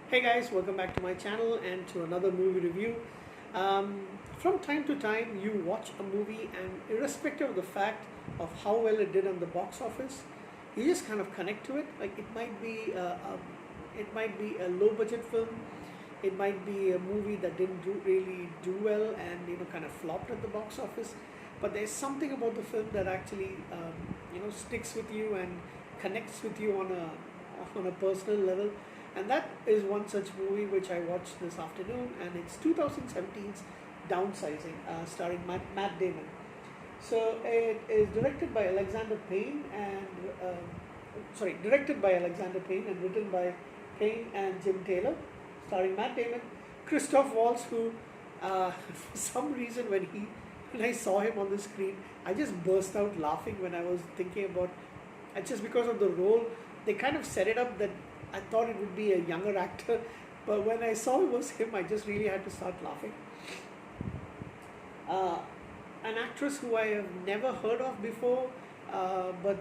Hey guys, welcome back to my channel and to another movie review. From time to time, you watch a movie, and irrespective of the fact of how well it did on the box office, you just kind of connect to it. Like it might be a low budget film, it might be a movie that didn't really do well and kind of flopped at the box office. But there's something about the film that actually sticks with you and connects with you on a personal level, and that is one such movie which I watched this afternoon, and it's 2017's Downsizing, starring Matt Damon. So it is directed by Alexander Payne and written by Payne and Jim Taylor, starring Matt Damon, Christoph Waltz, who for some reason when I saw him on the screen, I just burst out laughing when I was thinking about, and just because of the role, they kind of set it up that I thought it would be a younger actor, but when I saw it was him, I just really had to start laughing. Uh, an actress who I have never heard of before, but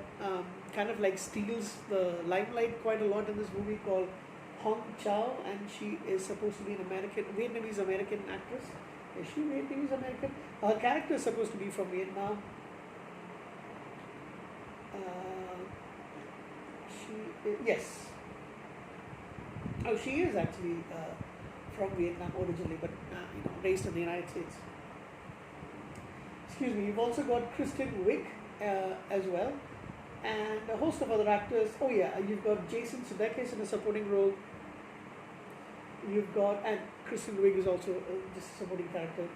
kind of like steals the limelight quite a lot in this movie, called Hong Chow, and she is supposed to be an Vietnamese American actress. Is she Vietnamese American? Her character is supposed to be from Vietnam. Uh, yes. Oh, she is actually from Vietnam originally, but raised in the United States. Excuse me. You've also got Kristen Wiig as well, and a host of other actors. Oh yeah, you've got Jason Sudeikis in a supporting role. You've got, and Kristen Wiig is also just a supporting character.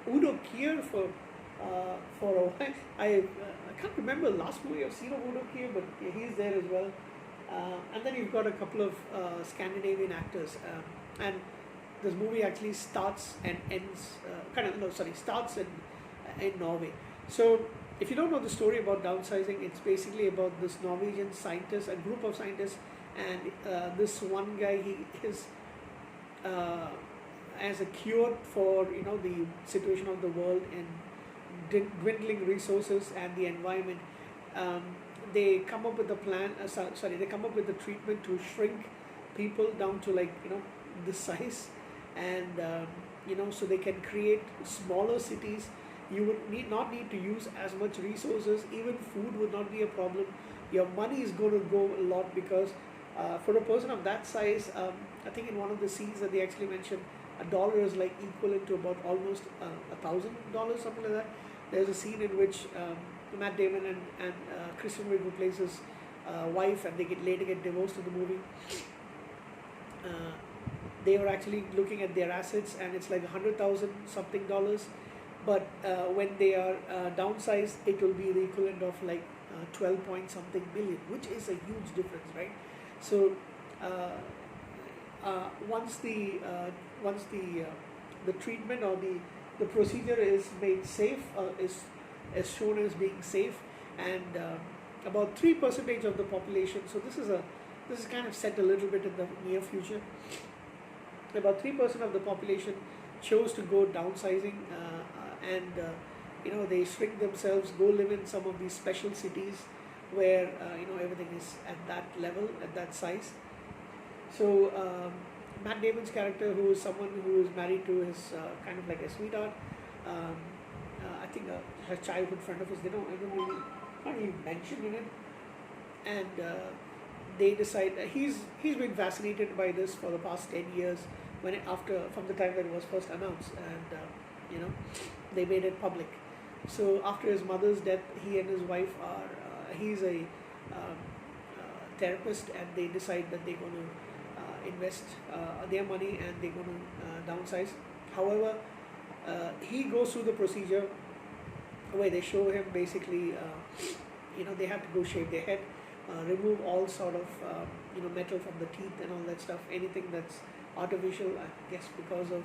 Udo Kier for a while. I can't remember the last movie I've seen of Udo Kier, but yeah, he's there as well. And then you've got a couple of Scandinavian actors, and this movie actually starts and ends starts in Norway. So if you don't know the story about Downsizing, it's basically about this Norwegian scientist, a group of scientists, and this one guy, he is as a cure for the situation of the world and dwindling resources and the environment. Um, they come up with a plan. They come up with a treatment to shrink people down to this size, and so they can create smaller cities. You would not need to use as much resources. Even food would not be a problem. Your money is going to go a lot because for a person of that size, I think in one of the scenes that they actually mentioned, $1 is like equivalent to about almost $1,000, something like that. There's a scene in which Matt Damon and Kristen Wiig, who plays his wife, and they later get divorced in the movie. They were actually looking at their assets, and it's like 100,000 something dollars. But when they are downsized, it will be the equivalent of like 12 point something billion, which is a huge difference, right? So once the treatment or the procedure is made safe, is shown as being safe, and about 3% of the population. So this is kind of set a little bit in the near future. About 3% of the population chose to go downsizing, and they shrink themselves, go live in some of these special cities where everything is at that level, at that size. So Matt Damon's character, who is someone who is married to his kind of like a sweetheart, I think her childhood friend of his, they don't really, not really mentioned in it, and they decide he's been fascinated by this for the past 10 years, from the time that it was first announced, and they made it public. So after his mother's death, he and his wife are he's a therapist, and they decide that they're going to invest their money, and they're going to downsize. However, he goes through the procedure where they show him basically, they have to go shave their head, remove all sort of metal from the teeth and all that stuff, anything that's artificial. I guess because of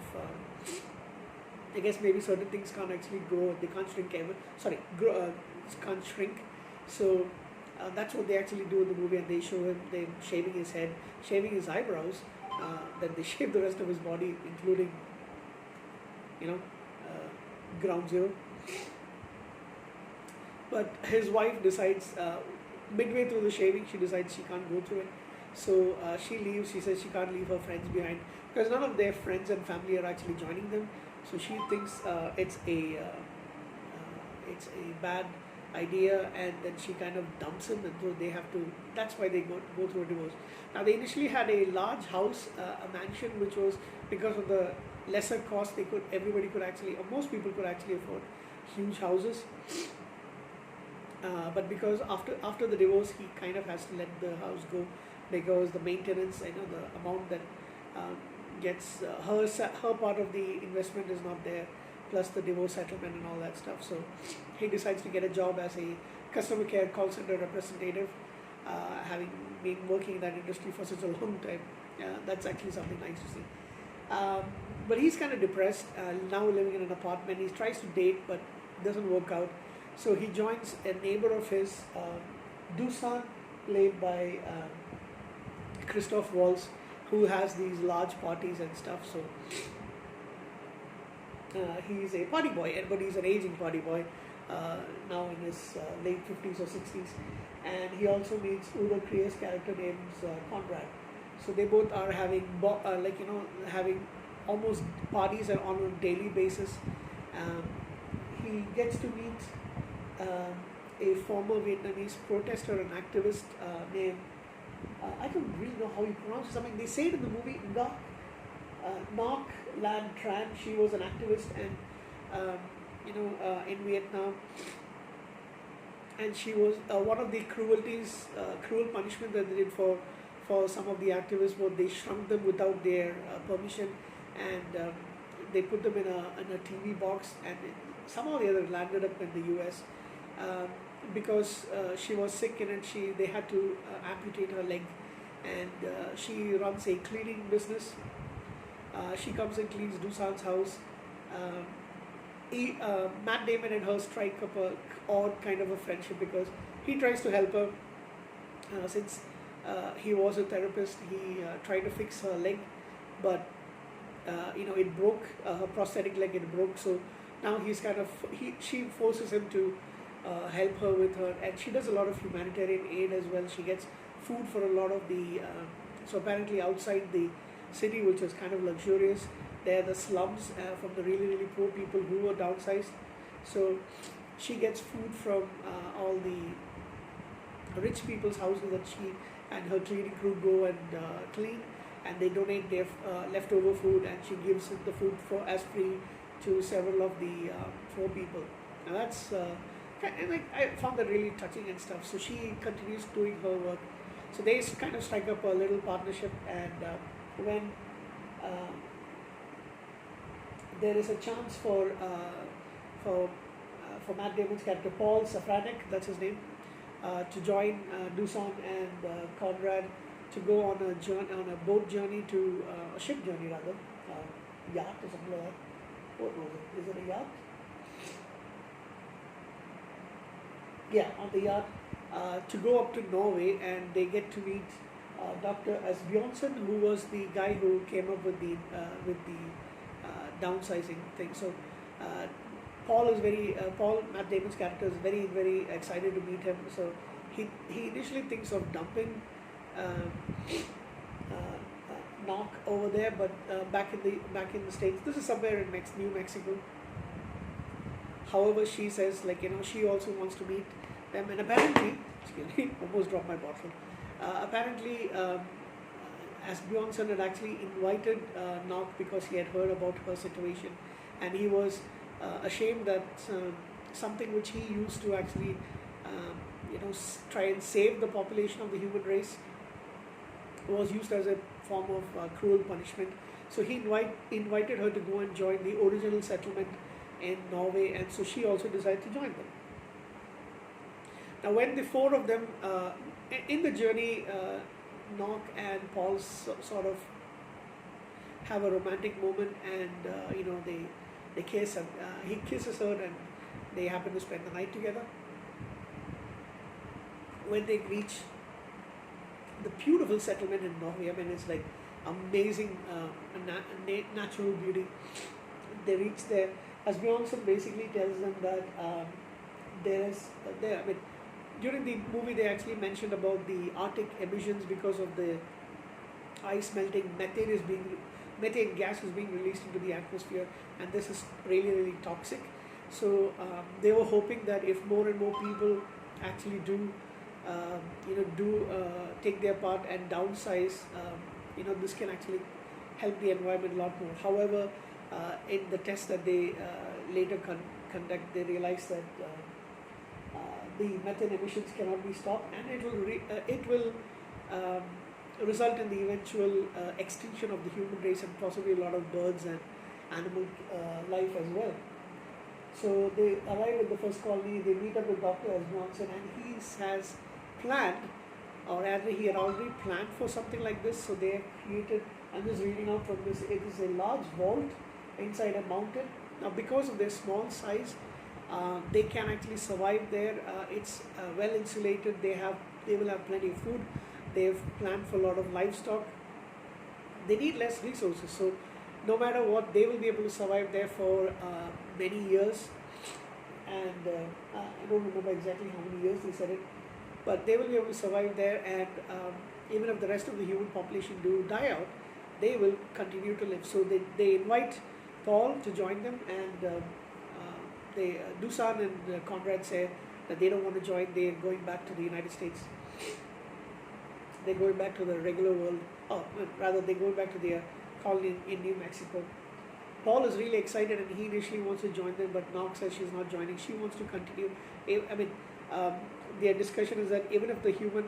I guess maybe certain things can't actually grow, they can't shrink ever. Sorry, can't shrink. So that's what they actually do in the movie, and they show him them shaving his head, shaving his eyebrows. Then they shave the rest of his body, including ground zero. But his wife decides, midway through the shaving, she decides she can't go through it. So she leaves. She says she can't leave her friends behind because none of their friends and family are actually joining them. So she thinks it's a bad idea, and then she kind of dumps him, and so they have to. That's why they go through a divorce. Now they initially had a large house, a mansion, which was because of the lesser cost everybody could actually, or most people could actually afford huge houses. But because after the divorce, he kind of has to let the house go because the maintenance, the amount that um, gets her part of the investment is not there, plus the divorce settlement and all that stuff. So he decides to get a job as a customer care call center representative, having been working in that industry for such a long time. That's actually something nice to see. But he's kind of depressed, now living in an apartment. He tries to date, but doesn't work out. So he joins a neighbor of his, Dusan, played by Christoph Waltz, who has these large parties and stuff. So he's a party boy, but he's an aging party boy, now in his late 50s or 60s. And he also meets Udo Krier's character named Conrad. So they both are having, having almost parties on a daily basis. He gets to meet a former Vietnamese protester and activist named, I don't really know how you pronounce it. I mean, they say it in the movie, Ngoc Lan Tran. She was an activist and, in Vietnam. And she was one of the cruel punishment that they did for some of the activists was they shrunk them without their permission, and they put them in a TV box, and somehow the other landed up in the U.S. Because she was sick and they had to amputate her leg, and she runs a cleaning business. She comes and cleans Dusan's house. Matt Damon and her strike up a odd kind of a friendship because he tries to help her since he was a therapist. He tried to fix her leg, but it broke. Her prosthetic leg, it broke. So now she forces him to help her with her, and she does a lot of humanitarian aid as well. She gets food for a lot of the so apparently outside the city, which is kind of luxurious, there are the slums from the really really poor people who were downsized. So she gets food from all the rich people's houses that she and her cleaning crew go and clean, and they donate their leftover food, and she gives the food as free to several of the poor people. And that's I found that really touching and stuff. So she continues doing her work. So they kind of strike up a little partnership, and when there is a chance for Matt Damon's character Paul Safranek, that's his name, to join Dusan and Conrad to go on a boat journey to a ship journey rather, yacht or something like that. What was it? Is it a yacht? Yeah, on the yacht to go up to Norway, and they get to meet Dr. Asbjornsen, who was the guy who came up with the downsizing thing. So Paul, Matt Damon's character, is very very excited to meet him. So he initially thinks of dumping Knock over there, but back in the States, this is somewhere in New Mexico. However, she says she also wants to meet them, and apparently, excuse me, almost dropped my bottle. Apparently, Asbjornsen had actually invited Knock because he had heard about her situation, and he was ashamed that something which he used to actually try and save the population of the human race was used as a form of cruel punishment. So he invited her to go and join the original settlement in Norway, and so she also decided to join them. Now when the four of them in the journey, Knock and Paul sort of have a romantic moment, and they kiss, and he kisses her, and they happen to spend the night together. When they reach the beautiful settlement in Norway, I mean it's like amazing natural beauty. They reach there. Asbjornsen basically tells them that during the movie they actually mentioned about the Arctic emissions because of the ice melting, methane gas is being released into the atmosphere, and this is really really toxic. So they were hoping that if more and more people actually do take their part and downsize, this can actually help the environment a lot more. However, in the test that they later conduct, they realized that the methane emissions cannot be stopped, and it will um, result in the eventual extinction of the human race and possibly a lot of birds and animal life as well. So they arrive at the first colony, they meet up with Dr. Johnson, and he has planned, or rather he had already planned for something like this. So they have created, I'm just reading out from this, it is a large vault inside a mountain. Now because of their small size, they can actually survive there. It's well insulated, they will have plenty of food, they've planned for a lot of livestock. They need less resources, so no matter what, they will be able to survive there for many years. And I don't remember exactly how many years they said it, but they will be able to survive there. And even if the rest of the human population do die out, they will continue to live. So they invite Paul to join them, and Dusan and Conrad say that they don't want to join. They're going back to the United States. They're going back to the regular world. Oh, rather, they're going back to their colony in New Mexico. Paul is really excited, and he initially wants to join them, but Nog says she's not joining. She wants to continue. I mean, their discussion is that even if the human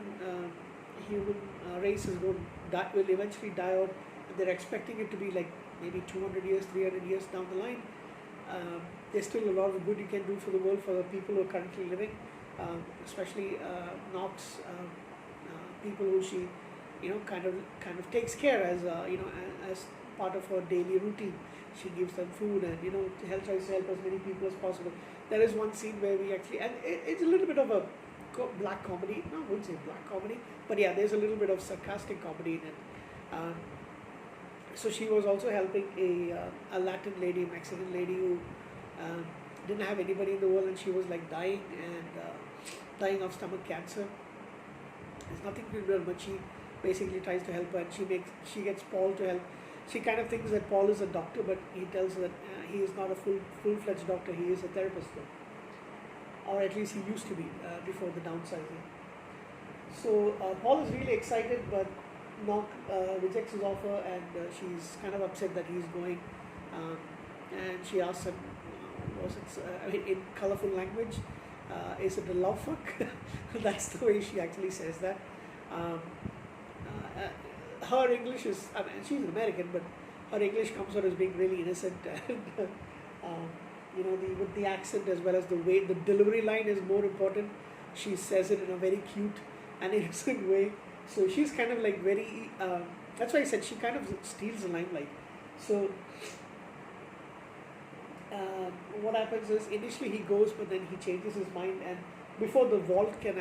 race is going will eventually die out, and they're expecting it to be like maybe 200 years, 300 years down the line. There's still a lot of good you can do for the world, for the people who are currently living, especially Nog's people who she, kind of takes care as as part of her daily routine. She gives them food and tries to help as many people as possible. There is one scene where we actually, and it's a little bit of a black comedy. No, I wouldn't say black comedy, but yeah, there's a little bit of sarcastic comedy in it. So she was also helping a Latin lady, Mexican lady who didn't have anybody in the world, and she was like dying dying of stomach cancer. There's nothing to do, but she basically tries to help her, and she gets Paul to help. She kind of thinks that Paul is a doctor, but he tells her that he is not a full-fledged doctor. He is a therapist, though, or at least he used to be before the downsizing. So Paul is really excited, but Nog rejects his offer, and she's kind of upset that he's going. And she asks him, in colorful language, is it a love fuck? That's the way she actually says that. Her English is, she's an American, but her English comes out as being really innocent, and with the accent as well as the way the delivery line is more important. She says it in a very cute and innocent way. So she's kind of like very. That's why I said she kind of steals the limelight. So what happens is initially he goes, but then he changes his mind, and before the door can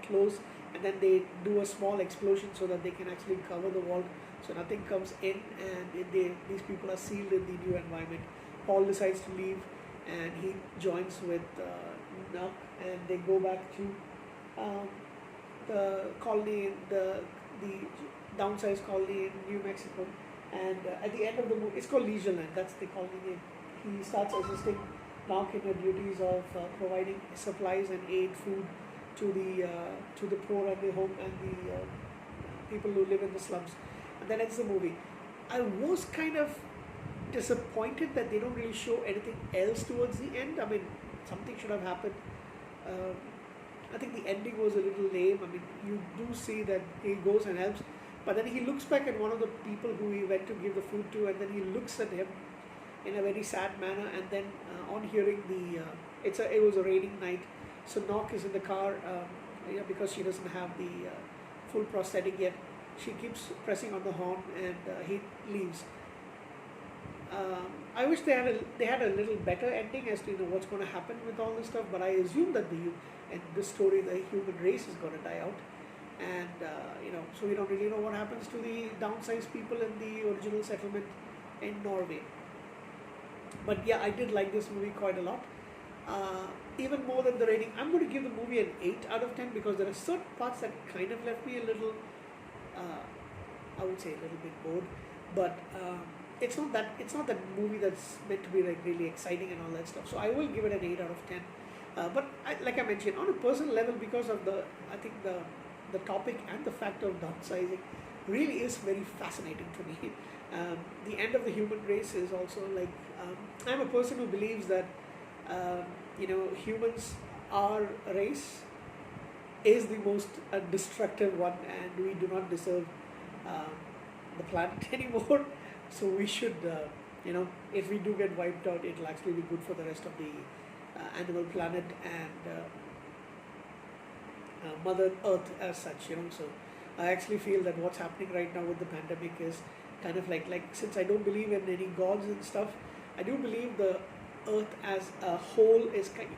close, and then they do a small explosion so that they can actually cover the vault so nothing comes in, and these people are sealed in the new environment. Paul decides to leave, and he joins with Nog, and they go back to the colony, the downsized colony in New Mexico. And at the end of the movie, it's called Leisureland, that's the colony name. He starts assisting Nog in the duties of providing supplies and aid, food to the poor and the home and the people who live in the slums. And then ends the movie. I was kind of disappointed that they don't really show anything else towards the end. I mean, something should have happened. I think the ending was a little lame. I mean, you do see that he goes and helps, but then he looks back at one of the people who he went to give the food to, and then he looks at him in a very sad manner. And then on hearing it was a raining night, so Nog is in the car, because she doesn't have the full prosthetic yet. She keeps pressing on the horn, and he leaves. I wish they had a little better ending as to what's going to happen with all this stuff. But I assume that in this story the human race is going to die out, and so we don't really know what happens to the downsized people in the original settlement in Norway. But yeah, I did like this movie quite a lot. Even more than the rating, I'm going to give the movie an 8 out of 10 because there are certain parts that kind of left me a little I would say a little bit bored, but it's not that movie that's meant to be like really exciting and all that stuff. So I will give it an 8 out of 10. But like I mentioned, on a personal level, because of I think the topic and the fact of downsizing really is very fascinating to me. The end of the human race is also like, I'm a person who believes that humans, our race, is the most destructive one, and we do not deserve um, the planet anymore. So we should, if we do get wiped out, it'll actually be good for the rest of the animal planet and Mother Earth as such. So I actually feel that what's happening right now with the pandemic is kind of like since I don't believe in any gods and stuff, I do believe the Earth as a whole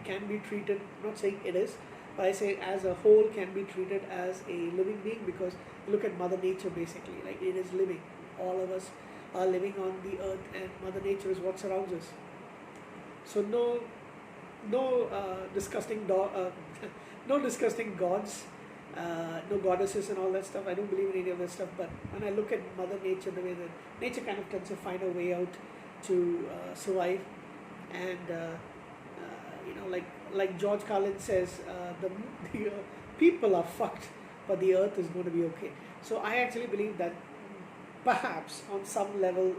can be treated. I'm not saying it is, but I say as a whole can be treated as a living being, because look at Mother Nature basically. Like, it is living. All of us are living on the Earth, and Mother Nature is what surrounds us. So no disgusting no disgusting gods, no goddesses and all that stuff. I don't believe in any of that stuff. But when I look at Mother Nature, the way that nature kind of tends to find a way out to survive, and like George Carlin says, the people are fucked, but the earth is going to be okay. So I actually believe that perhaps on some level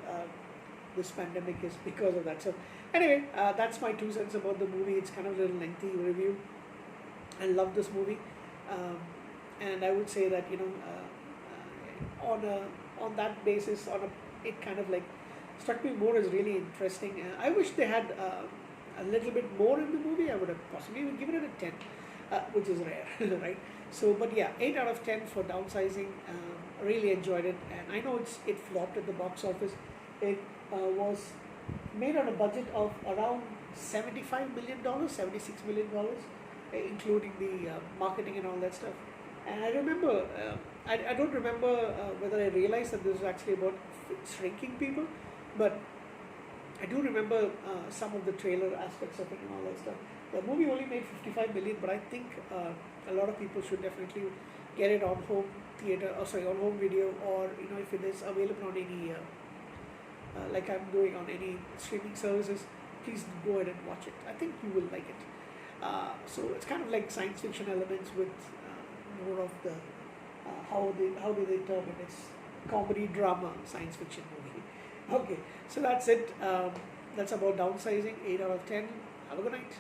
this pandemic is because of that. So anyway, that's my 2 cents about the movie. It's kind of a little lengthy review. I love this movie, and I would say that on that basis, it kind of like struck me more as really interesting. I wish they had a little bit more in the movie. I would have possibly even given it a 10, which is rare, right? So, but yeah, 8 out of 10 for Downsizing. Really enjoyed it, and I know it flopped at the box office. It was made on a budget of around $75 million, $76 million, including the marketing and all that stuff. And I remember, I don't remember whether I realized that this was actually about shrinking people, but I do remember some of the trailer aspects of it and all that stuff. The movie only made 55 million, but I think a lot of people should definitely get it on home on home video, or if it is available on any like I'm doing on any streaming services, please go ahead and watch it. I think you will like it. So it's kind of like science fiction elements with more of the how do they term it? It's comedy drama science fiction movie. Okay, so that's it. That's about Downsizing. 8 out of 10. Have a good night.